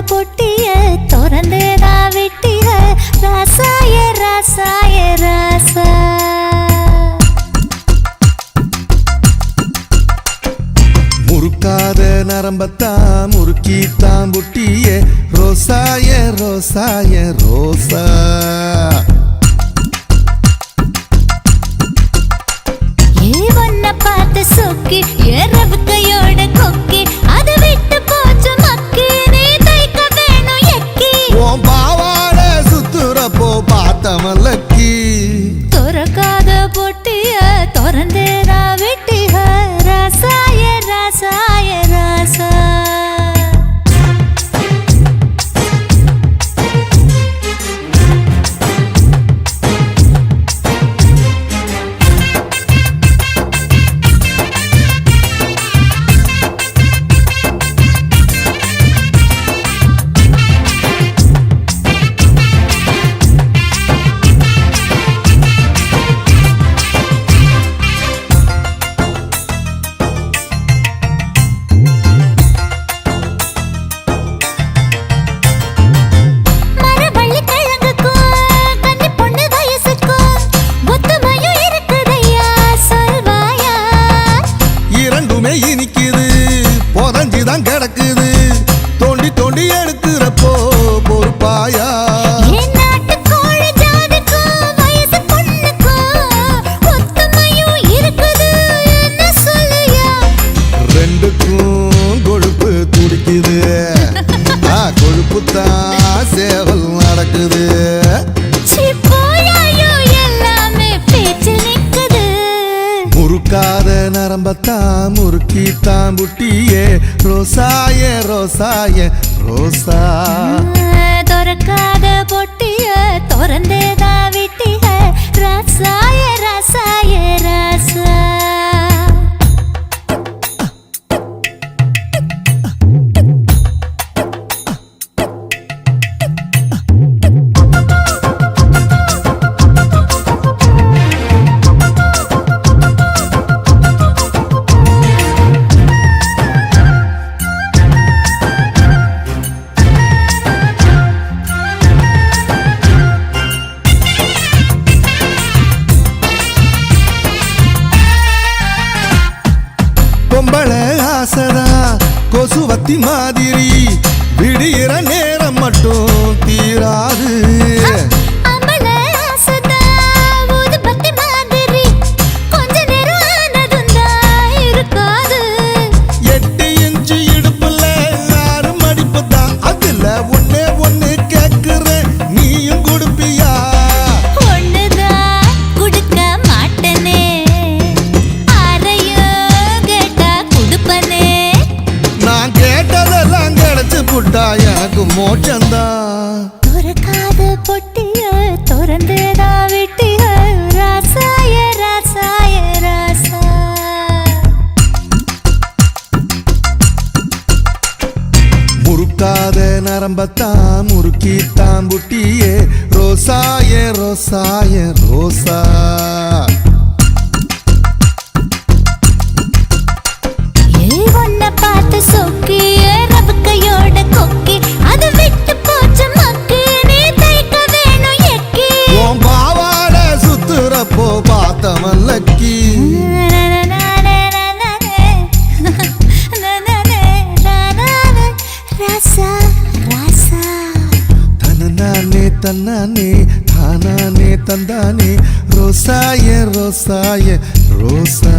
பொட்டிய திறந்தேதா விட்டிய ராசாய ராசாய ராசா முறுக்காத நரம்பத்தான் முறுக்கித்தான் புட்டியே ரோசாய ரோசாய ரோசா ஒன்ன பார்த்து சொக்கி ஏறவு கையோட கொக்கி அதை விட்டு போச்சு மக்கி நீ தைக்க வேணும் எக்கி உன் பாவாட சுத்துறப்போ பார்த்த மல்லக்கி துறக்காத பொட்டிய திறந்தேதா விட்டிய ராசாய ராசாய ராசா இனிக்குது புதஞ்சுதான் கிடக்குது தோண்டி தோண்டி எடுக்கிறப்போ பொறுப்பாயா ரெண்டுக்கும் கொழுப்பு துடிக்குது கொழுப்பு தான் சேவல் நடக்குது முறுக்காத நரம்பத்தான் முறுக்கித்தான் புட்டியே ரோசாய ரோசாய ரோசா துறக்காத பொட்டிய திறந்தேதா விட்டிய ராசாய ராசாய ராசா பொம்பளை ஆசதா கொசுவத்தி மாதிரி விடிகிற நேரம் மட்டும் தீராது எட்டு இன்ச்சு இடுப்புல 6 மடிப்பு தான் அதுல ஒன்னே ஒண்ணு கேக்குறேன் நீயும் கொடுப்பியா புட்டா எனக்கு மோட்சந்தான் துறக்காத பொட்டிய திறந்தேதா விட்டிய ராசாய ராசாய ராசா முறுக்காத நரம்பத்தான் முறுக்கித்தான் புட்டியே ரோசாய ரோசாய ரோசா ஒன்ன பார்த்து சொக்கி ஏறவு கையோட கொக்கி அதை விட்டு போச்சு மக்கி நீ தைக்க வேணும் எக்கி உன் பாவாட சுத்துறப்போ பார்த்த மல்லக்கி ராசா ராசா தன்னானே தன்னானே தானானே தந்தானே ரோசாய ரோசாய ரோசா